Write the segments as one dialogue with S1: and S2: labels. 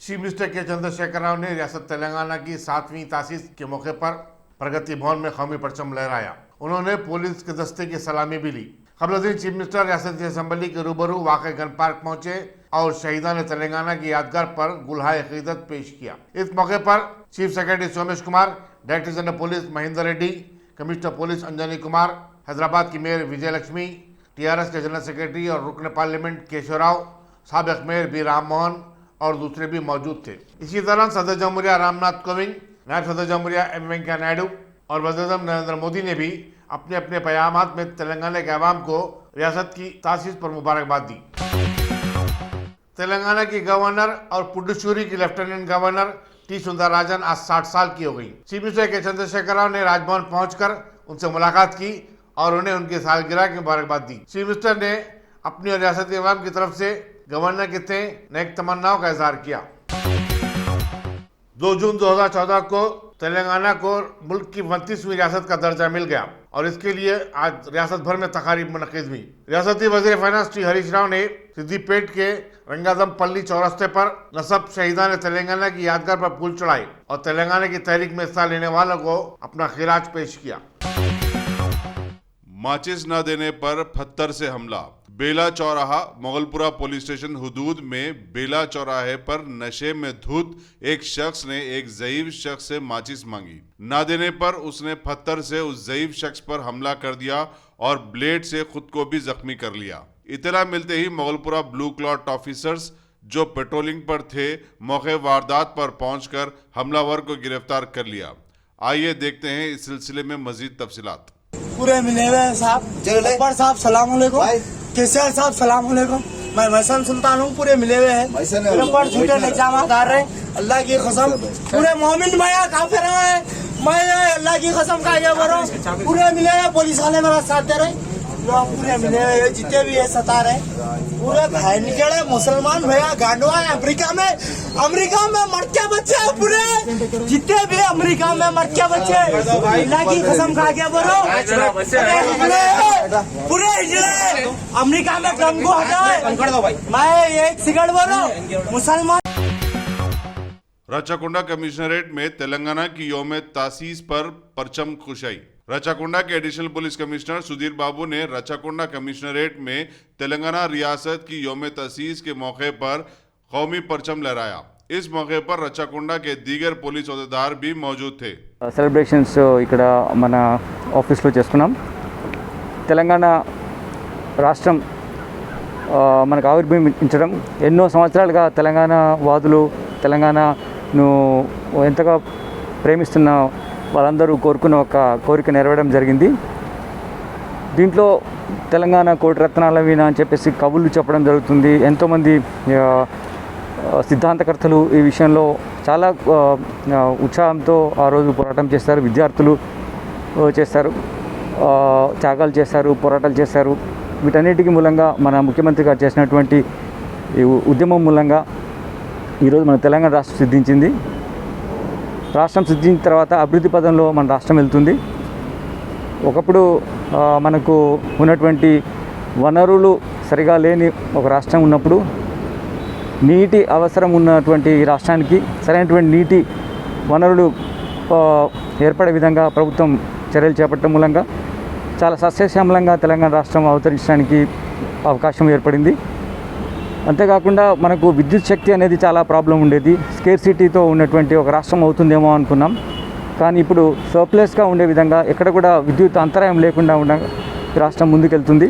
S1: Chief minister के चंद्रशेखर राव ने रियासत तेलंगाना की 7वीं तासीस के मौके पर प्रगति भवन में कौमी परचम लहराया। उन्होंने पुलिस के दस्ते की सलामी भी ली। कबल दिन चीफ मिनिस्टर रियासती असम्बली के रूबरू वाक़ई गन पार्क पहुंचे और शहीदान तेलंगाना की यादगार पर गुलहाए अकीदत पेश किया। इस मौके पर chief secretary Somesh Kumar, director general police Mahendra Reddy, commissioner police Anjani Kumar, Hyderabad की मेयर विजय लक्ष्मी, टीआरएस के जनरल सेक्रेटरी और रुकन पार्लियामेंट केशव राव, साबिक मेयर बी राम मोहन और दूसरे भी मौजूद थे। इसी दौरान सदर जमहूरिया रामनाथ कोविंद, नायब सदर जमहूरिया एम वेंकैया नायडू और वज़ीर-ए-आज़म नरेंद्र मोदी ने भी अपने अपने बयानात में तेलंगाना के अवाम को रियासत की तासीस पर मुबारकबाद दी। तेलंगाना की गवर्नर और पुडुचेरी की लेफ्टिनेंट गवर्नर टी सुंदरराजन आज 60 साल की हो गई। चीफ मिनिस्टर के चंद्रशेखर राव ने राजभवन पहुंचकर उनसे मुलाकात की और उन्हें उनकी सालगिरह की मुबारकबाद दी। चीफ मिनिस्टर ने अपनी और रियासती अवाम की तरफ से गवर्नर के तय नेक तमन्नाओं का इजहार किया। 2 जून 2014 को तेलंगाना को मुल्क की 32वीं रियासत का दर्जा मिल गया और इसके लिए आज रियासत भर में तकारीब मुनक़िद हुई। रियासती वज़ीर फाइनेंस श्री हरीश राव ने सिद्दीपेट के रंगादम पल्ली चौरस्ते पर नसब शहीदान तेलंगाना की यादगार पर फूल चढ़ाए और तेलंगाना की तहरीक में हिस्सा लेने वालों को अपना खिराज पेश किया।
S2: माचिस न देने पर पत्थर से हमला। बेला चौराहा मोगलपुरा पुलिस स्टेशन हुदूद में बेला चौराहे पर नशे में धुत एक शख्स ने एक ज़ईफ शख्स से माचिस मांगी। ना देने पर उसने पत्थर से उस ज़ईफ शख्स पर हमला कर दिया और ब्लेड से खुद को भी जख्मी कर लिया। इतला मिलते ही मोगलपुरा ब्लू क्लॉथ ऑफिसर्स जो पेट्रोलिंग पर थे मौके वारदात पर पहुंचकर हमलावर को गिरफ्तार कर लिया। आइए देखते हैं इस सिलसिले में मजीद तफसीलात।
S3: पूरे मिले हुए हैं साहब, अकबर साहब सलाम अलैकुम, केसीआर साहब सलाम अलैकुम, मैं महसन सुल्तान हूँ। पूरे मिले हुए हैं, मेरे ऊपर झूठे इल्जाम डाल रहे हैं। अल्लाह की कसम पूरे मोमिन भैया काफिर हैं, मैं अल्लाह की कसम का ये बोल रहा हूँ। पूरे मिले हुए पुलिस वाले मेरा साथ दे रहे, पूरे मिले हुए जितने भी है सता रहे, पूरे भाई निकले मुसलमान भैया गांडवा है। अमेरिका में मरते बच्चे हैं, पूरे जितने भी अमेरिका में मरते बच्चे, अल्लाह की कसम खा के बोलो पूरे हिजड़े अमेरिका में ड्रम को हटाए। मैं एक सिगरेट बोल रहा हूँ मुसलमान।
S2: रचाकुंडा कमिश्नरेट में तेलंगाना की यौम तासीस पर परचम खुशाई। रचाकुंडा के एडिशनल पुलिस कमिश्नर सुधीर बाबू ने रचाकुंडा कमिश्नरेट में तेलंगाना रियासत की यौम तासीस के मौके पर कौमी परचम लहराया। इस मौके पर रचाकुंडा के दीगर पुलिस अहदेदार भी मौजूद थे।
S4: సెలబ్రేషన్స్ ఇక్కడ మన ఆఫీస్లో చేసుకున్నాం। తెలంగాణ రాష్ట్రం మనకు ఆవిర్భవించడం ఎన్నో సంవత్సరాలుగా తెలంగాణ వాదులు తెలంగాణను ఎంతగా ప్రేమిస్తున్న వాళ్ళందరూ కోరుకున్న ఒక కోరిక నెరవేరడం జరిగింది। దీంట్లో తెలంగాణ కోటి రత్నాల వీణ అని చెప్పేసి కవులు చెప్పడం జరుగుతుంది। ఎంతోమంది సిద్ధాంతకర్తలు ఈ విషయంలో చాలా ఉత్సాహంతో ఆ రోజు పోరాటం చేస్తారు, విద్యార్థులు చేస్తారు, త్యాగాలు చేస్తారు, పోరాటాలు చేస్తారు। వీటన్నిటికీ మూలంగా మన ముఖ్యమంత్రి గారు చేసినటువంటి ఈ ఉద్యమం మూలంగా ఈరోజు మన తెలంగాణ రాష్ట్రం సిద్ధించింది। రాష్ట్రం సిద్ధించిన తర్వాత అభివృద్ధి పదంలో మన రాష్ట్రం వెళ్తుంది। ఒకప్పుడు మనకు ఉన్నటువంటి వనరులు సరిగా లేని ఒక రాష్ట్రం ఉన్నప్పుడు నీటి అవసరం ఉన్నటువంటి రాష్ట్రానికి సరైనటువంటి నీటి వనరులు ఏర్పడే విధంగా ప్రభుత్వం చర్యలు చేపట్టడం మూలంగా చాలా సస్యశ్యామలంగా తెలంగాణ రాష్ట్రం అవతరించడానికి అవకాశం ఏర్పడింది। అంతేకాకుండా మనకు విద్యుత్ శక్తి అనేది చాలా ప్రాబ్లం ఉండేది, స్కేర్సిటీతో ఉన్నటువంటి ఒక రాష్ట్రం అవుతుందేమో అనుకున్నాం। కానీ ఇప్పుడు సర్ప్లస్గా ఉండే విధంగా ఎక్కడ కూడా విద్యుత్ అంతరాయం లేకుండా రాష్ట్రం ముందుకెళ్తుంది।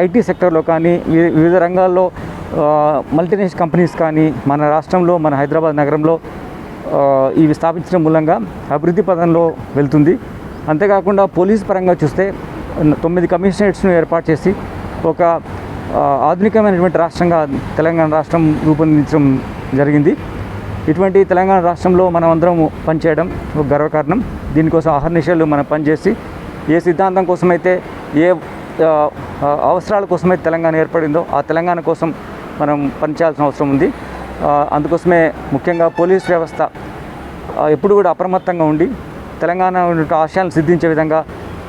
S4: ఐటీ సెక్టర్లో కానీ వివిధ రంగాల్లో మల్టీనేషనల్ కంపెనీస్ కానీ మన రాష్ట్రంలో మన హైదరాబాద్ నగరంలో ఇవి స్థాపించడం మూలంగా అభివృద్ధి పదంలో వెళ్తుంది। అంతేకాకుండా పోలీస్ పరంగా చూస్తే 9 కమిషనరేట్స్ను ఏర్పాటు చేసి ఒక ఆధునికమైనటువంటి రాష్ట్రంగా తెలంగాణ రాష్ట్రం రూపొందించడం జరిగింది। ఇటువంటి తెలంగాణ రాష్ట్రంలో మనం అందరం పనిచేయడం ఒక గర్వకారణం। దీనికోసం అహర్నిశలు మనం పనిచేసి ఏ సిద్ధాంతం కోసమైతే ఏ అవసరాల కోసమైతే తెలంగాణ ఏర్పడిందో ఆ తెలంగాణ కోసం మనం పనిచేయాల్సిన అవసరం ఉంది। అందుకోసమే ముఖ్యంగా పోలీస్ వ్యవస్థ ఎప్పుడు కూడా అప్రమత్తంగా ఉండి తెలంగాణ ఆశయాలను సిద్ధించే విధంగా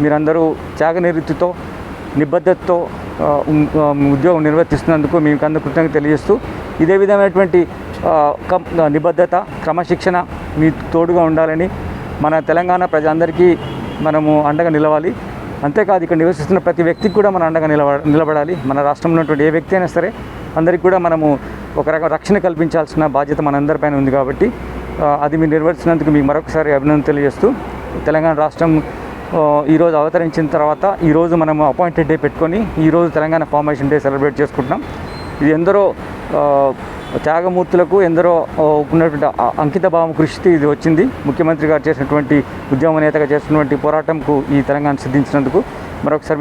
S4: మీరందరూ త్యాగనివృత్తితో నిబద్ధతతో ఉద్యోగం నిర్వర్తిస్తున్నందుకు మీకు అందరూ కృతజ్ఞతలు తెలియజేస్తూ ఇదే విధమైనటువంటి నిబద్ధత క్రమశిక్షణ మీ తోడుగా ఉండాలని మన తెలంగాణ ప్రజలందరికీ మనము అండగా నిలవాలి. అంతేకాదు ఇక్కడ నివసిస్తున్న ప్రతి వ్యక్తికి కూడా మనం అండగా నిలబడాలి. మన రాష్ట్రంలో ఉన్నటువంటి ఏ వ్యక్తి అయినా సరే అందరికీ కూడా మనము ఒక రకం రక్షణ కల్పించాల్సిన బాధ్యత మనందరిపైన ఉంది. కాబట్టి అది మీరు నిర్వహించినందుకు మీకు మరొకసారి అభినందన తెలియజేస్తూ, తెలంగాణ రాష్ట్రం ఈరోజు అవతరించిన తర్వాత ఈరోజు మనము అపాయింటెడ్ డే పెట్టుకొని ఈరోజు తెలంగాణ ఫార్మేషన్ డే సెలబ్రేట్ చేసుకుంటున్నాం. ఇది ఎందరో త్యాగమూర్తులకు ఎందరో ఉన్నటువంటి అంకిత భావం కృషికి ఇది వచ్చింది. ముఖ్యమంత్రి గారు చేసినటువంటి ఉద్యమ నేతగా చేసినటువంటి పోరాటంకు ఈ తెలంగాణ సిద్ధించినందుకు మరొకసారి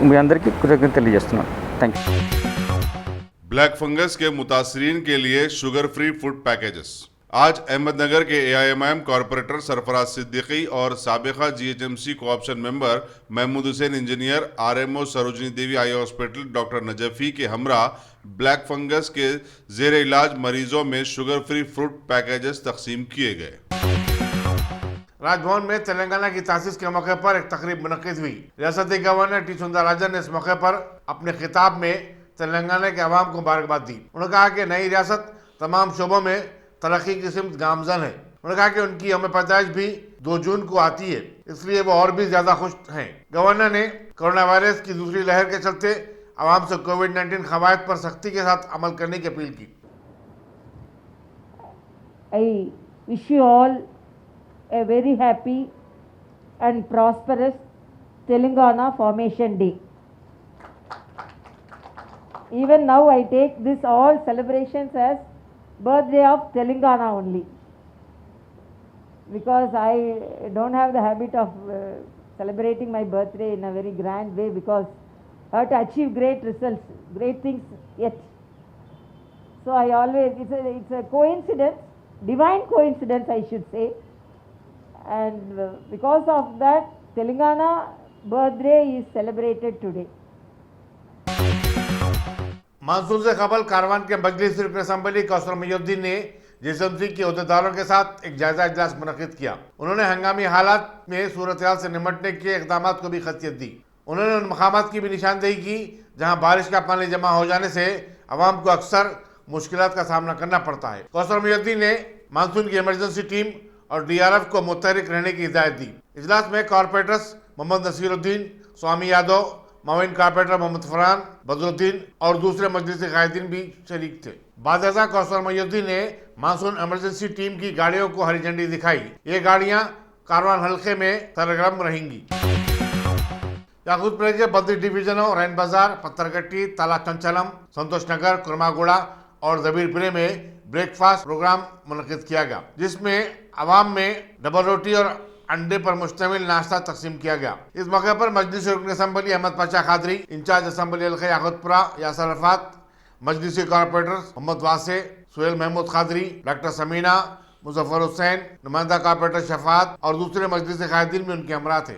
S4: మీ అందరికీ కృతజ్ఞత తెలియజేస్తున్నాను. Thank you.
S2: ब्लैक फंगस के मुतासरीन के लिए शुगर फ्री फूड पैकेजेस। आज अहमदनगर के AIMIM कॉरपोरेटर सरफराज सिद्दीकी और साबिका GHMC cooption member Mahmood Hussain engineer RMO Sarojini Devi eye hospital doctor Najafi के हमरा ब्लैक फंगस के जेर इलाज मरीजों में शुगर फ्री फूड पैकेजेस तकसीम किए गए।
S1: राजभवन में तेलंगाना की तासीस के मौके पर एक तकरीब मुनक्किद हुई। रियासती गवर्नर टी सुंदरराजन ने इस मौके पर अपने खिताब में तेलंगाना के अवाम को मुबारकबाद दी। उन्होंने कहा कि नई रियासत तमाम शोबों में तरक्की की सिमत गामजन है। उन्होंने कहा कि उनकी यौम पैदाइश भी 2 जून को आती है, इसलिए वो और भी ज्यादा खुश हैं। गवर्नर ने कोरोना वायरस की दूसरी लहर के चलते अवाम से कोविड-19 कवायद पर सख्ती के साथ अमल करने की अपील की।
S5: I wish you all a very happy and prosperous Telangana Formation Day. Even now I take this all celebrations as birthday of Telangana only, because I don't have the habit of celebrating my birthday in a very grand way, because I have to achieve great results, great things yet. So I always, it's a coincidence, divine coincidence I should say, and because of that Telangana birthday is celebrated today.
S1: Monsoon से कबल कारवान के मजलिस रुकन assembly Kausar मईनुद्दीन ने JHMC के अहदेदारों के साथ एक जायजा इजलास मुनक्किद किया। उन्होंने हंगामी हालात में सूरत-ए-हाल से निमटने के इक़दाम को भी खतियत दी। उन्होंने उन मकामात की भी निशानदेही की जहां बारिश का पानी जमा हो जाने से अवाम को अक्सर मुश्किलात का सामना करना पड़ता है। कौसर मईनुद्दीन ने मानसून की इमरजेंसी टीम और DRF को मुतहरिक रहने की हिदायत दी। इजलास में कॉरपोरेटर्स मोहम्मद नसीरुद्दीन, स्वामी यादव, माविन कॉरपोरेटर मोहम्मद फरहान, बदरुद्दीन और दूसरे मजलिसी कायदीन भी शरीक थे। बादशाह कौसर मईनुद्दीन ने मानसून इमरजेंसी टीम की गाड़ियों को हरी झंडी दिखाई। ये गाड़ियां कारवान हल्के में सरगर्म रहेंगी। याकूतपुर के बद्री डिवीजनों रैन बाजार, पत्थरगट्टी, ताला चंचलम, संतोष नगर, कुरमागुड़ा और जबीरपुरे में ब्रेकफास्ट प्रोग्राम मुनक्किद किया गया, जिसमें अवाम में डबल रोटी और अंडे पर मुश्तमिल नाश्ता तकसीम किया गया। इस मौके पर मजलिस रुकन assembly Ahmad Pasha Khadri, incharge assembly हल्का याकूतपुरा यासर अरफात, मजलिसी कॉरपोरेटर्स मोहम्मद वासे, सुहेल महमूद खादरी, डॉक्टर समीना, मुजफ्फर हुसैन, नुमाइंदा कॉरपोरेटर शफात और दूसरे मजलिसी कायदीन भी उनके हमरा थे।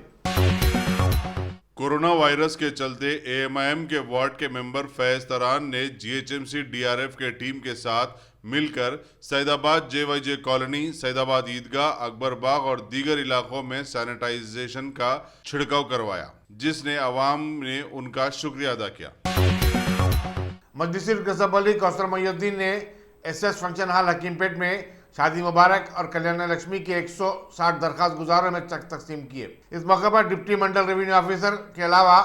S2: कोरोना वायरस के चलते AIMIM के वार्ड के मेंबर फैज तरान ने GHMC DRF के टीम के साथ मिलकर सैदाबाद JYJ कॉलोनी, सैदाबाद ईदगाह, अकबर बाग और दीगर इलाकों में सैनिटाइजेशन का छिड़काव करवाया, जिसने अवाम ने उनका शुक्रिया अदा किया।
S1: मजलिसी रुकन असम्बली कौसर मईनुद्दीन ने SS फंक्शन हॉल हकीमपेट में शादी मुबारक और कल्याण लक्ष्मी के 160 दरखास्त गुजारों में चेक तकसीम किए। इस मौके पर डिप्टी मंडल रेवेन्यू ऑफिसर के अलावा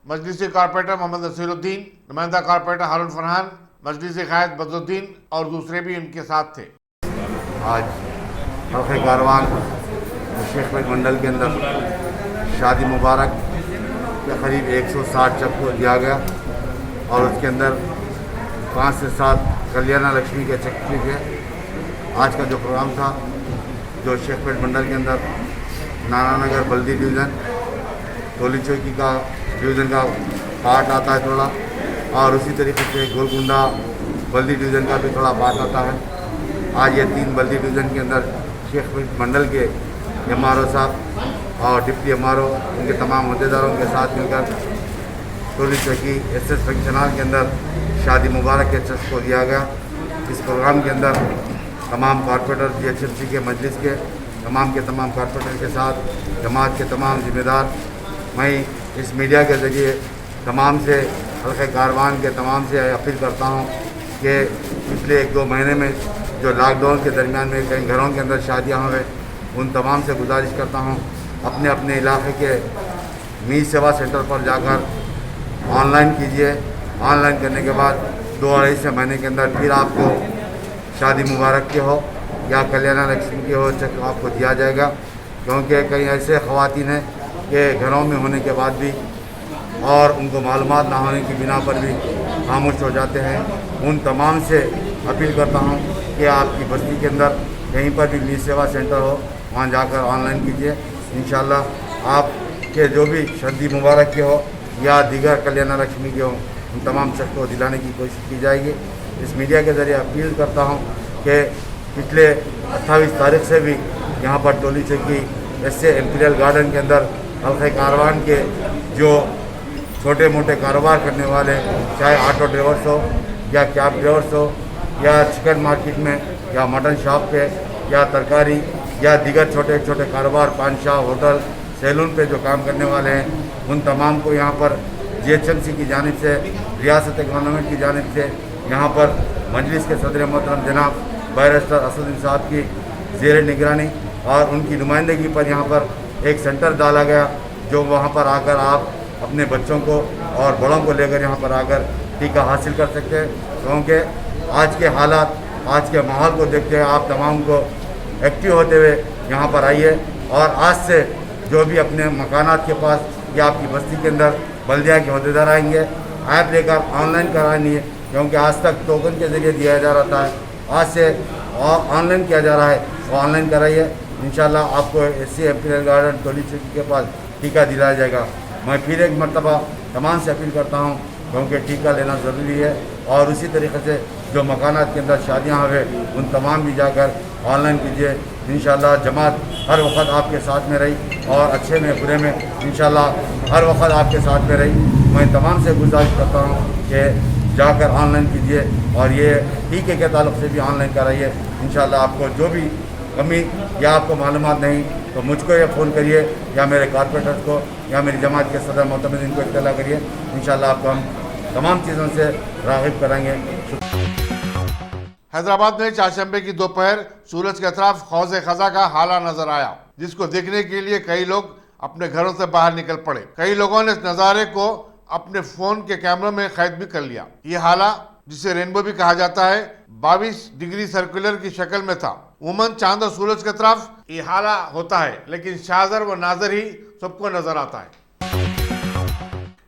S1: मजलिसी कॉरपोरेटर मोहम्मद नसीरुद्दीन, नुमाइंदा कॉरपोरेटर हारून फरहान, मजलिसी कायद बदरुद्दीन और दूसरे भी उनके साथ थे।
S6: आज हल्के कारवान शेखपेट मंडल के अंदर शादी मुबारक के करीब 160 चेक को दिया गया और उसके अंदर 5 से 7 कल्याण लक्ष्मी के चेक किए गए। आज का जो प्रोग्राम था, जो शेखपेट मंडल के अंदर नानानगर बल्दी डिवीज़न, टोली चौकी का डिवीज़न का पार्ट आता है थोड़ा, और उसी तरीके से गोलकुंडा बल्दी डिवीज़न का भी थोड़ा पार्ट आता है। आज ये 3 बल्दी डिवीज़न के अंदर शेखपेट मंडल के MRO साहब और डिप्टी MRO उनके तमाम अहदेदारों के साथ मिलकर टोली चौकी SS फंक्शन हॉल के अंदर शादी मुबारक के चेक को दिया गया। इस प्रोग्राम के अंदर तमाम कॉरपोरेटर GHMC के मजलिस के तमाम कॉरपोरेटर के साथ जमात के तमाम जिम्मेदार, मैं इस मीडिया के ज़रिए तमाम से हल्के कारवान के तमाम से अपील करता हूँ कि पिछले 1-2 महीने में जो लॉकडाउन के दरमियान में कई घरों के अंदर शादियाँ हुए, उन तमाम से गुजारिश करता हूँ अपने अपने इलाके के मी सेवा सेंटर पर जाकर ऑनलाइन कीजिए। ऑनलाइन करने के बाद 2-2.5 महीने के अंदर फिर आपको शादी मुबारक की हो या कल्याण लक्ष्मी की हो चेक आपको दिया जाएगा, क्योंकि कई ऐसे ख़वातीन हैं कि घरों में होने के बाद भी और उनको मालूमात ना होने की बिना पर भी खामोश हो जाते हैं। उन तमाम से अपील करता हूँ कि आपकी बस्ती के अंदर कहीं पर भी मी सेवा सेंटर हो, वहाँ जाकर ऑनलाइन कीजिए। इंशाल्लाह आपके जो भी शादी मुबारक के हो या दीगर कल्याण लक्ष्मी के हो, उन तमाम शख्स को दिलाने की कोशिश की जाएगी। इस मीडिया के ज़रिए अपील करता हूँ कि पिछले 28 तारीख से भी यहाँ पर टोली चौकी ऐसे एम्पीरियल गार्डन के अंदर हल्के कारवान के जो छोटे मोटे कारोबार करने वाले, चाहे ऑटो ड्राइवर्स हो या कैब ड्राइवर्स हो या चिकन मार्केट में या मटन शॉप पे या तरकारी या दीगर छोटे छोटे कारोबार, पान शॉप, होटल, सैलून पे जो काम करने वाले हैं, उन तमाम को यहाँ पर GHMC की जानिब से, रियासत गवर्नमेंट की जानिब से यहाँ पर मजलिस के सदर मोहतरम जनाब बैरिस्टर असदुद्दीन साहब की ज़ेर निगरानी और उनकी नुमाइंदगी पर यहाँ पर एक सेंटर डाला गया, जो वहाँ पर आकर आप अपने बच्चों को और बड़ों को लेकर यहाँ पर आकर टीका हासिल कर सकते हैं। क्योंकि आज के हालात, आज के माहौल को देखते हुए आप तमाम को एक्टिव होते हुए यहाँ पर आइए और आज से जो भी अपने मकानात के पास या आपकी बस्ती के अंदर बल्दिया के अहदेदार आएंगे, ऐप लेकर ऑनलाइन करानी है, क्योंकि आज तक टोकन के ज़रिए दिया जा रहा था, आज से ऑनलाइन किया जा रहा है, वो ऑनलाइन कराइए। इंशाल्लाह आपको ऐसी एम्पीरियल गार्डन टोली चौकी के पास टीका दिलाया जाएगा। मैं फिर एक मरतबा तमाम से अपील करता हूँ, क्योंकि टीका लेना ज़रूरी है और उसी तरीके से जो मकानात के अंदर शादियाँ हुए उन तमाम भी जाकर ऑनलाइन कीजिए। इंशाल्लाह जमात हर वक्त आपके साथ में रही और अच्छे में बुरे में इंशाल्लाह हर वक्त आपके साथ में रही। मैं तमाम से गुजारिश करता हूँ कि जाकर ऑनलाइन कीजिए और ये टीके के ताल्लुक़ से भी ऑनलाइन कराइए। इंशाल्लाह आपको जो भी कमी या आपको मालूमात नहीं तो मुझको ये फ़ोन करिए या मेरे कारपोरेटर्स को या मेरी जमात के सदर मोहतमिन को इत्तला करिए। इंशाल्लाह आपको हम तमाम चीज़ों से राग़िब कराएंगे।
S1: हैदराबाद में चारशंबे की दोपहर सूरज के अतराफ हौज़ ख़ज़ा का हाला नजर आया, जिसको देखने के लिए कई लोग अपने घरों से बाहर निकल पड़े। कई लोगों ने इस नज़ारे को अपने फोन के कैमरों में कैद भी कर लिया। ये हाला, जिसे रेनबो भी कहा जाता है, 22 डिग्री सर्कुलर की शक्ल में था। उमन चांद और सूरज के तरफ ये हाला होता है, लेकिन शाजर व नाजर ही सबको नजर आता है।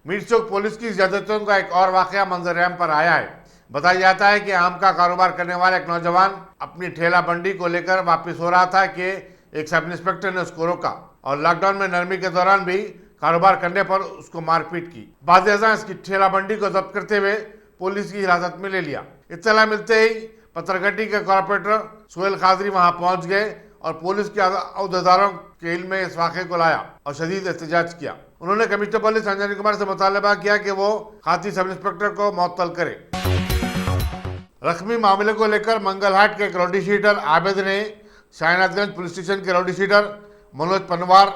S1: मीर चौक पुलिस की ज़्यादतियों का एक और वाकया मंजर-ए-आम पर आया है। बताया जाता है कि आम का कारोबार करने वाला एक नौजवान अपनी ठेला बंडी को लेकर वापस हो रहा था कि एक सब इंस्पेक्टर ने उसको रोका और लॉकडाउन में नरमी के दौरान भी कारोबार करने पर उसको मारपीट की। बाद इसकी ठेला बंडी को जब्त करते हुए पुलिस की हिरासत में ले लिया। इत्तला मिलते ही पत्थरगट्टी के कॉर्पोरेटर सोहेल कादरी वहां पहुंच गए और पुलिस के अहदेदारों के इल्म में इस वाक़े को लाया और शदीद एहतजाज किया। उन्होंने कमिश्नर पुलिस अंजनी कुमार से मुतालबा किया कि वो खाती सब इंस्पेक्टर को मुअत्तल करे। रकमी मामले को लेकर मंगलहाट के एक राउडी शीटर आबिद ने शाहनाजगंज पुलिस स्टेशन के राउडी शीटर मनोज पनवार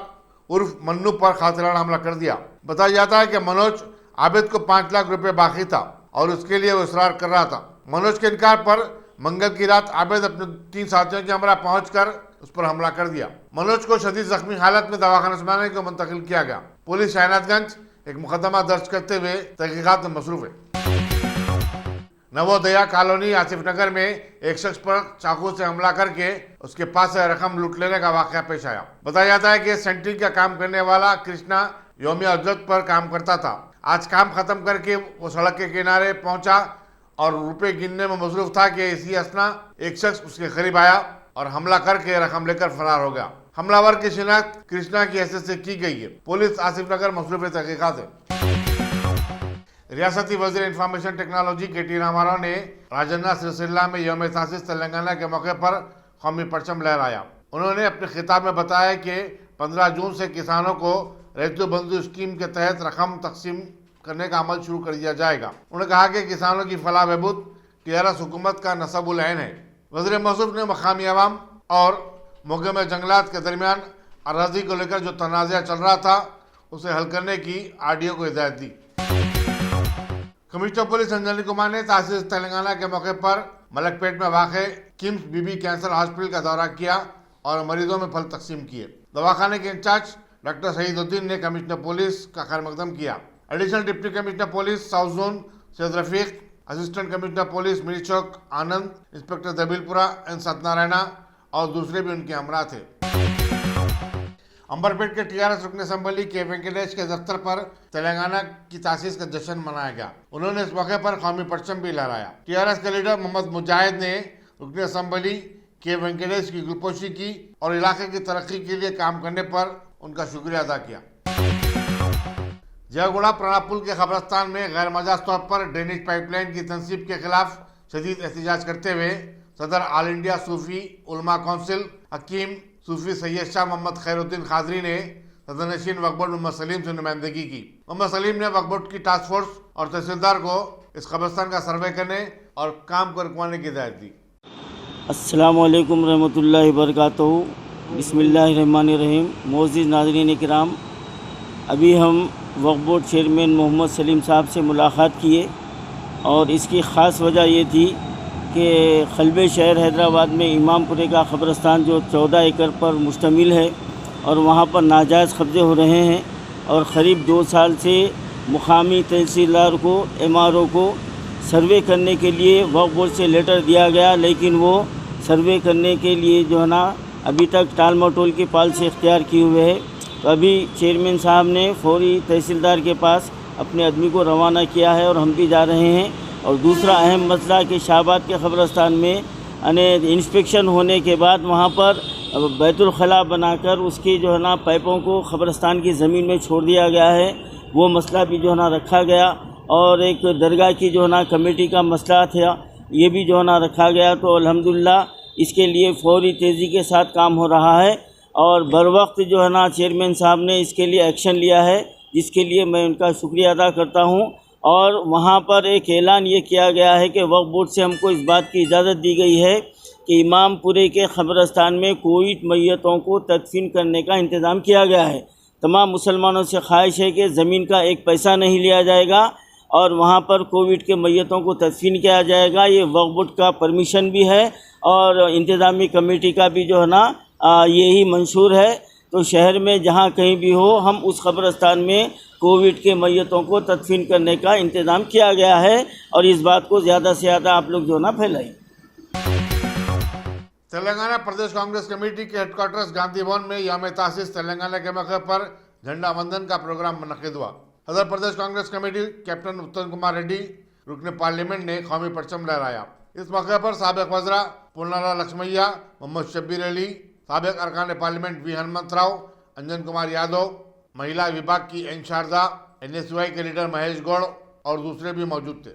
S1: उर्फ मन्नू पर खातिराना हमला कर दिया। बताया जाता है कि मनोज आबिद को 5 लाख रुपए बाकी था और उसके लिए वो इसरार कर रहा था। मनोज के इनकार पर मंगल की रात आबिद अपने 3 साथियों के हमरा पहुंचकर उस पर हमला कर दिया। मनोज को शदीद जख्मी हालत में दवाखाना उस्मानिया को मुंतकिल किया गया। पुलिस शाहनाजगंज एक मुकदमा दर्ज करते हुए तहकीकात में मसरूफ है। नवोदया कॉलोनी आसिफ नगर में एक शख्स पर चाकू से हमला करके उसके पास से रकम लूट लेने का वाकया पेश आया। बताया जाता है कि सेंट्रिंग का काम करने वाला कृष्णा योमिया उजरत पर काम करता था। आज काम खत्म करके वो सड़क के किनारे पहुंचा और रुपए गिनने में मसरूफ था कि इसी असना एक शख्स उसके करीब आया और हमला करके रकम लेकर फरार हो गया। हमलावर की शिनाख्त कृष्णा की हैसियत से की गई है। पुलिस आसिफ नगर मसरूफ तहकीकात है। रियासती वज़ीर इंफॉर्मेशन टेक्नोलॉजी KT रामाराव ने राजन्ना सिलसिला में यौम तासीस तेलंगाना के मौके पर कौमी परचम लहराया। उन्होंने अपने खिताब में बताया कि 15 जून से किसानों को रैतु बंधु स्कीम के तहत रकम तकसीम करने का अमल शुरू कर दिया जाएगा। उन्होंने कहा कि किसानों की फलाह बहबूद TRS हुकूमत का नसबुल ऐन है। वज़ीर मौसूफ ने मकामी अवाम और मोहकमे जंगलात के दरमियान अराजी को लेकर जो तनाज़ा चल रहा था उसे हल करने की RDO को हिदायत दी। कमिश्नर पुलिस अंजलि कुमार ने तहसील तेलंगाना के मौके पर मलकपेट में वाक़ किम्स बीबी कैंसर हॉस्पिटल का दौरा किया और मरीजों में फल तकसीम किए। दवाखाने के इंचार्ज डॉक्टर शहीदुद्दीन ने कमिश्नर पुलिस का खैर मकदम किया। Additional deputy commissioner police south zone Syed Rafiq, assistant commissioner police Mirchowk Anand, inspector Dabeerpura N Satyanarayana और दूसरे भी उनके हमरा थे। अंबरपेट के टीआरएस रुकन असम्बली के वेंकटेश के दफ्तर पर तेलंगाना की तासीस का जश्न मनाया गया। उन्होंने इस मौके पर कौमी परचम भी लहराया। टीआरएस के लीडर मोहम्मद मुजाहिद ने रुकन असम्बली के वेंकटेश की गुलपोशी की और इलाके की तरक्की के लिए काम करने पर उनका शुक्रिया अदा किया। जयगुड़ा प्राणापुल के कब्रस्तान में गैर मजाज तौर पर ड्रेनेज पाइपलाइन की तनसीब के खिलाफ शदीद एहतजाज करते हुए सदर ऑल इंडिया सूफी उलमा काउंसिल हकीम सूफी सैयद शाह मोहम्मद खैरुद्दीन खादरी ने सदरनशीन वक्फ बोर्ड मोहम्मद सलीम से नुमाइंदगी की। मोहम्मद सलीम ने वक्फ बोर्ड की टास्क फोर्स और तहसीलदार को इस कब्रस्तान का सर्वे करने और काम को रुकवाने की हिदायत दी।
S7: अस्सलामु अलैकुम रहमतुल्लाहि बरकातहू। बिस्मिल्लाहिर्रहमानिर्रहीम। मोअज़्ज़िज़ नाज़रीन किराम, अभी हम वक्फ बोर्ड चेयरमैन मोहम्मद सलीम साहब से मुलाकात किए और इसकी ख़ास वजह ये थी कि क़ल्बे शहर हैदराबाद में इमामपुरे का क़ब्रस्तान जो 14 एकड़ पर मुश्तमिल है और वहाँ पर नाजायज़ कब्ज़े हो रहे हैं और क़रीब 2 साल से मुकामी तहसीलदार को एमआरओ को सर्वे करने के लिए वक्फ बोर्ड से लेटर दिया गया, लेकिन वो सर्वे करने के लिए जो है ना अभी तक टाल मटोल की पॉलिसी इख्तियार किए हुए है। तो अभी चेयरमैन साहब ने फौरी तहसीलदार के पास अपने आदमी को रवाना किया है और हम भी जा रहे हैं। और दूसरा अहम मसला कि शाहबाद के क़ब्रस्तान में इंस्पेक्शन होने के बाद वहाँ पर बैतुल खला बनाकर उसकी जो है ना पाइपों को क़ब्रस्तान की ज़मीन में छोड़ दिया गया है, वो मसला भी जो है ना रखा गया। और एक दरगाह की जो है ना कमेटी का मसला था, ये भी जो है ना रखा गया। तो अल्हम्दुलिल्लाह इसके लिए फौरी तेज़ी के साथ काम हो रहा है और बर वक्त जो है ना चेयरमैन साहब ने इसके लिए एक्शन लिया है, जिसके लिए मैं उनका शुक्रिया अदा करता हूँ। और वहाँ पर एक ऐलान ये किया गया है कि वक्फ बोर्ड से हमको इस बात की इजाज़त दी गई है कि इमामपुरे के क़ब्रस्तान में कोविड मैयतों को तदफीन करने का इंतज़ाम किया गया है। तमाम मुसलमानों से ख्वाहिश है कि ज़मीन का एक पैसा नहीं लिया जाएगा और वहाँ पर कोविड के मैयतों को तदफीन किया जाएगा। ये वक्फ बोर्ड का परमिशन भी है और इंतज़ामी कमेटी का भी जो है ना यही मंशूर है। तो शहर में जहाँ कहीं भी हो, हम उस क़ब्रस्तान में कोविड के मैयतों को तदफीन करने का इंतज़ाम किया गया है और इस बात को ज़्यादा से ज़्यादा आप लोग जो ना फैलाएं।
S1: तेलंगाना प्रदेश कांग्रेस कमेटी के हेडक्वार्टर्स गांधी भवन में यौम तासीस तेलंगाना के मौके पर झंडा वंदन का प्रोग्राम मुनक्किद हुआ। सदर प्रदेश कांग्रेस कमेटी कैप्टन उत्तम कुमार रेड्डी रुकने पार्लियामेंट ने कौमी परचम लहराया। इस मौके पर साबिक वज़रा पुन्नाला लक्ष्मैया, मोहम्मद शब्बीर अली, साबिक अरकान पार्लियामेंट वी हनुमंत राव, अंजन कुमार यादव, महिला विभाग की एन शारदा, एनएसयूआई के लीडर महेश गौड़ और दूसरे भी मौजूद थे।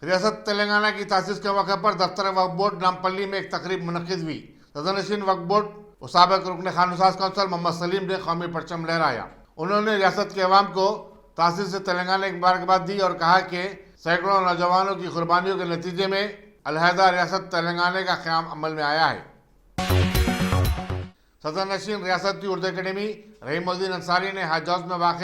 S1: रियासत तेलंगाना की तासीस के मौके पर दफ्तर वक्फ बोर्ड नामपल्ली में एक तकरीब मुनक्किद हुई। सदरनशीन वक्फ बोर्ड और साबिक रुकन खानसाज कौंसल मोहम्मद सलीम ने कौमी परचम लहराया। उन्होंने रियासत के अवाम को तासीस से तेलंगाना की मुबारकबाद दी और कहा कि सैकड़ों नौजवानों की कुर्बानियों के नतीजे में अलहदा रियासत तेलंगाना का क़याम अमल में आया है। सदरनशीन रियासती उर्दू अकेडमी रहीमुद्दीन अंसारी ने हज हाउस में वाक़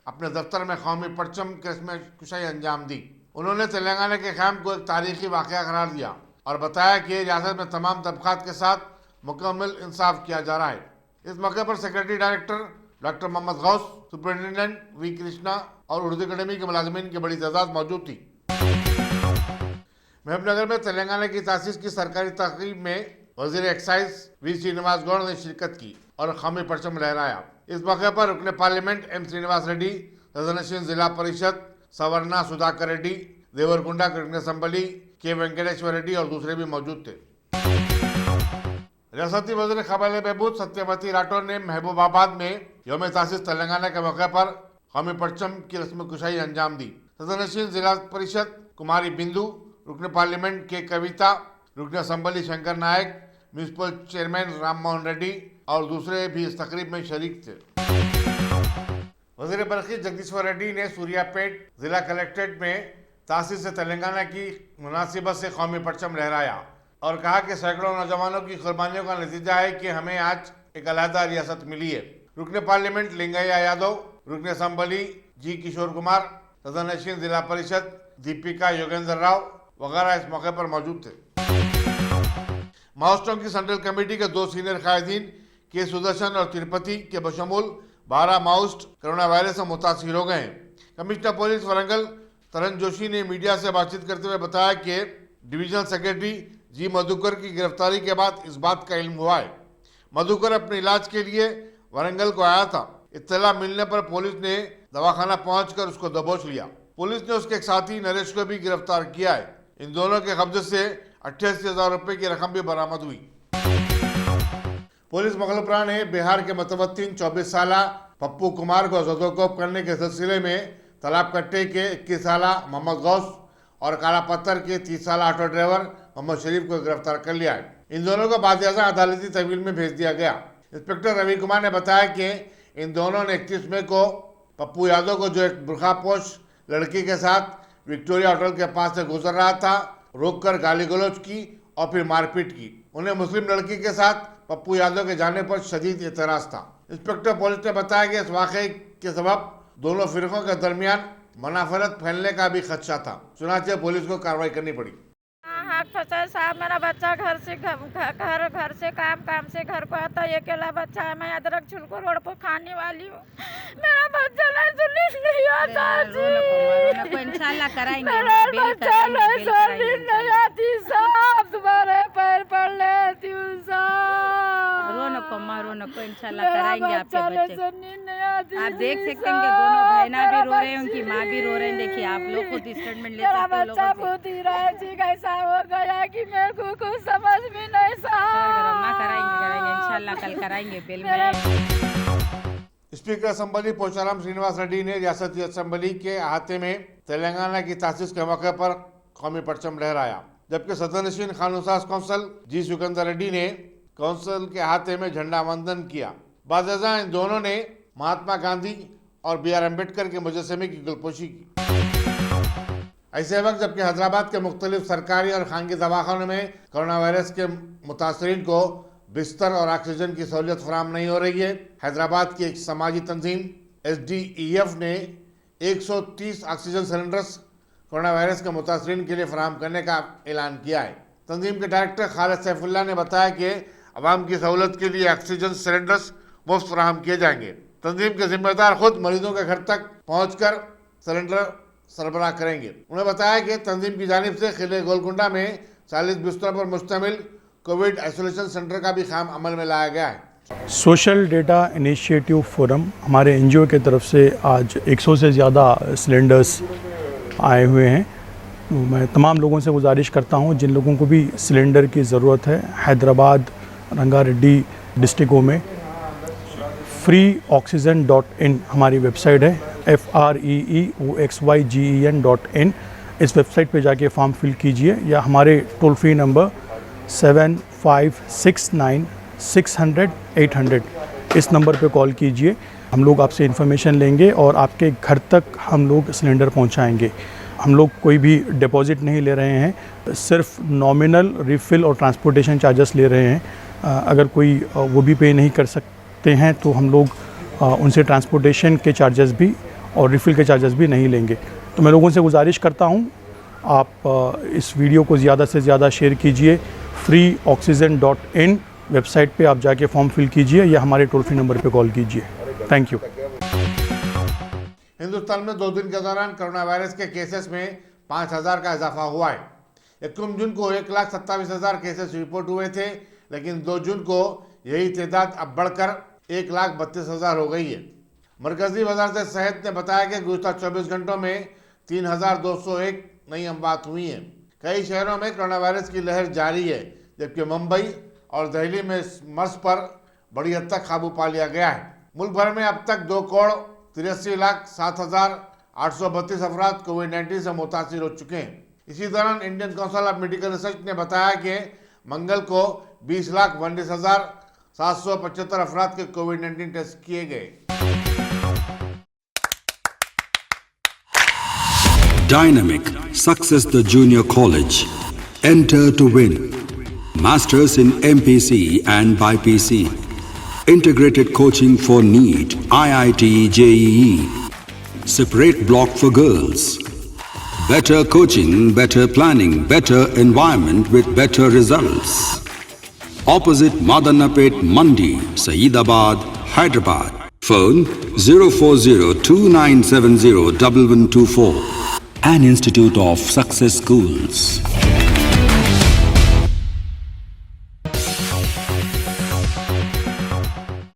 S1: अपने दफ्तर में कौमी परचम की रस्म कुशाई अंजाम दी। उन्होंने तेलंगाना के क़याम को एक तारीखी वाक़या करार दिया और बताया कि रियासत में तमाम तबक़ात के साथ मुकम्मल इंसाफ किया जा रहा है। इस मौके पर secretary director doctor Mohammed Ghous, superintendent V Krishna और उर्दू अकेडमी के मुलाजमीन की बड़ी तादाद मौजूद थी। महबूबनगर में तेलंगाना की तासीस की सरकारी तकरीब में वज़ीर एक्साइज वी श्रीनिवास गौड़ ने शिरकत की और कौमी परचम लहराया। इस मौके पर रुकने पार्लियामेंट एम श्रीनिवास रेड्डी, सदरनशीन जिला परिषद सवर्णा सुधाकर रेड्डी, देवरकुंडा रुकन असम्बली के वेंकटेश्वर रेड्डी और दूसरे भी मौजूद थे। रियासती वज़ीर क़बाइली बहबूद सत्यवती राठौर ने महबूबाबाद में यौम तासीस तेलंगाना के मौके पर कौमी परचम की रस्म कुशाई अंजाम दी। सदरनशीन जिला परिषद कुमारी बिंदु, रुकन पार्लियामेंट के कविता, रुकन असम्बली शंकर नायक, म्यूनसिपल चेयरमैन राम मोहन रेड्डी और दूसरे भी इस तकरीब में शरीक थे। वज़ीर बरक़ी जगदीश्वर रेड्डी ने सूर्यापेट जिला कलेक्ट्रेट में तासीस से तेलंगाना की मुनासिबत से कौमी परचम लहराया और कहा कि सैकड़ों नौजवानों की कुर्बानियों का नतीजा है कि हमें आज एक अलहदा रियासत मिली है। रुकन पार्लियामेंट लिंगैया यादव, रुकन असम्बली जी किशोर कुमार, सदन जिला परिषद दीपिका योगेंद्र राव वगैरह इस मौके पर मौजूद थे। माओस्टों की सेंट्रल कमेटी के 2 सीनियर कायदीन के सुदर्शन और तिरुपति के बशमूल 12 माओइस्ट कोरोना वायरस से मुतासिर हो गए हैं। कमिश्नर पुलिस वरंगल तरन जोशी ने मीडिया से बातचीत करते हुए बताया कि डिविजनल सेक्रेटरी जी मधुकर की गिरफ्तारी के बाद इस बात का इल्म हुआ है। मधुकर अपने इलाज के लिए वरंगल को आया था। इत्तला मिलने पर पुलिस ने दवाखाना पहुंचकर उसको दबोच लिया। पुलिस ने उसके एक साथी नरेश को भी गिरफ्तार किया है। इन दोनों के कब्जे से 88,000 रुपए की रकम भी बरामद हुई। पुलिस मगलपुरा ने बिहार के मतवत्तिन 24 साल पप्पू कुमार को ज़दोकोप करने के सिलसिले में तालाब कट्टे के 21 साल मोहम्मद गौस और काला पत्थर के 30 साल ऑटो ड्राइवर मोहम्मद शरीफ को गिरफ्तार कर लिया है। इन दोनों को बाज़-ए-आज़ा अदालती तहवील में भेज दिया गया। इंस्पेक्टर रवि कुमार ने बताया कि इन दोनों ने 31 मई को पप्पू यादव को, जो एक बुरखापोश लड़की के साथ विक्टोरिया होटल के पास से गुजर रहा था, रोककर गाली गलौज की और फिर मारपीट की। उन्हें मुस्लिम लड़की के साथ पप्पू यादव के जाने पर शदीद एतराज था। इंस्पेक्टर पुलिस ने बताया कि इस वाक़े के सबब दोनों फिरकों के दरमियान मनाफरत फैलने का भी खदशा था। चुनाचे पुलिस को कार्रवाई करनी पड़ी।
S8: हाथ फंसा साहब, मेरा बच्चा घर से काम से घर को आता है, अकेला बच्चा है। मैं अदरक छिलको रोड पर खाने वाली हूँ। मेरा बच्चा नहीं आता जी,
S9: इंशाल्लाह कराएंगे,
S8: मेरा बच्चा नहीं आती साहब, तुम्हारे पैर पड़ लेती हूँ साहब।
S9: रो नको इंशाल्लाह कराएंगे आपके बच्चे।
S8: नहीं आती,
S9: आप देख सकते हैं कि दोनों बहना भी रो रहे हैं, उनकी माँ भी रो रहे हैं। देखिए आप लोग खुद स्टेटमेंट ले सकते हैं।
S8: मेरा बच्चा पूती रहा जी, कैसा हो गया कि मेरे को कुछ समझ भी नहीं साहब।
S9: कराएंगे इंशाल्लाह, कल कराएंगे बिल में।
S1: स्पीकर असेंबली पोचाराम श्रीनिवास रेड्डी ने रियासती असेंबली के अहाते में तेलंगाना की तासीस के मौके पर कौमी परचम लहराया, जबकि सदनशीन कानून-साज कौंसल जी सुकंदर रेड्डी ने कौंसल के अहाते में झंडा वंदन किया। बाज़-ए-आज़ा इन दोनों ने महात्मा गांधी और BR अम्बेडकर के मुजस्समे की गुलपोशी की। ऐसे वक्त जबकि हैदराबाद के मुख्तलिफ सरकारी और खानगी दवाखानों में कोरोना वायरस के मुतासरीन को बिस्तर और ऑक्सीजन की सहूलियत फराम नहीं हो रही है, हैदराबाद की एक समाजी तंजीम SDEF ने 130 ऑक्सीजन सिलेंडर्स कोरोना वायरस के मुतासरीन के लिए फराम करने का ऐलान किया है। तंजीम के डायरेक्टर खालिद सैफुल्लाह ने बताया कि अवाम की सहूलत के लिए ऑक्सीजन सिलेंडर्स मुफ्त फराहम किए जाएंगे। तंजीम के जिम्मेदार खुद मरीजों के घर तक पहुँचकर सिलेंडर सरबराह करेंगे। उन्होंने बताया कि तंजीम की जानिब से किले गोलकुंडा में 40 बिस्तरों पर मुश्तमिल कोविड आइसोलेशन सेंटर का भी काम अमल में लाया गया है।
S10: सोशल डेटा इनिशिएटिव फोरम हमारे NGO के तरफ से आज 100 से ज़्यादा सिलेंडर्स आए हुए हैं। तो मैं तमाम लोगों से गुजारिश करता हूं, जिन लोगों को भी सिलेंडर की ज़रूरत है, हैदराबाद, रंगारेड्डी डिस्ट्रिक्टों में freeoxygen.in हमारी वेबसाइट है, freeoxygen.in। इस वेबसाइट पे जाके फॉर्म फिल कीजिए या हमारे टोल फ्री नंबर 7569 600 800 इस नंबर पे कॉल कीजिए। हम लोग आपसे इन्फॉर्मेशन लेंगे और आपके घर तक हम लोग सिलेंडर पहुंचाएंगे। हम लोग कोई भी डिपॉजिट नहीं ले रहे हैं, सिर्फ नॉमिनल रिफ़िल और ट्रांसपोर्टेशन चार्जेस ले रहे हैं। अगर कोई वो भी पे नहीं कर सकते हैं तो हम लोग उनसे ट्रांसपोर्टेशन के चार्जेस भी और रिफ़िल के चार्जेस भी नहीं लेंगे। तो मैं लोगों से गुजारिश करता हूं, आप इस वीडियो को ज़्यादा से ज़्यादा शेयर कीजिए। freeoxygen.in वेबसाइट पे आप जाके फॉर्म फिल कीजिए या हमारे टोल फ्री नंबर पे कॉल कीजिए। Thank you.
S1: हिंदुस्तान में 2 दिन के दौरान कोरोना वायरस के केसेस में 5,000 का इजाफा हुआ है। 21 जून को 1,27,000 केसेस रिपोर्ट हुए थे, लेकिन 2 जून को यही तादाद अब बढ़कर 1,32,000 हो गई है। मरकजी वजारत सेहत ने बताया कि गुज़श्ता 24 घंटों में 3,201 नई अमवात हुई हैं। कई शहरों में कोरोना वायरस की लहर जारी है, जबकि मुंबई और दिल्ली में मर्ज पर बड़ी हद तक काबू पा लिया गया है। मुल्क भर में अब तक 2,83,07,832 अफराद कोविड-19 से मुतासिर हो चुके हैं। इसी दौरान Indian council of medical research ने बताया कि मंगल को 20,32,775 अफराद के कोविड-19 टेस्ट किए गए।
S11: Dynamic Success the Junior College. Enter to win. Masters in MPC and BPC. Integrated coaching for NEET, IIT, JEE. separate block for girls. Better coaching, better planning, better environment with better results. Opposite Madannapet Mandi, Saeedabad, Hyderabad. Phone 04029701124. An Institute of Success Schools.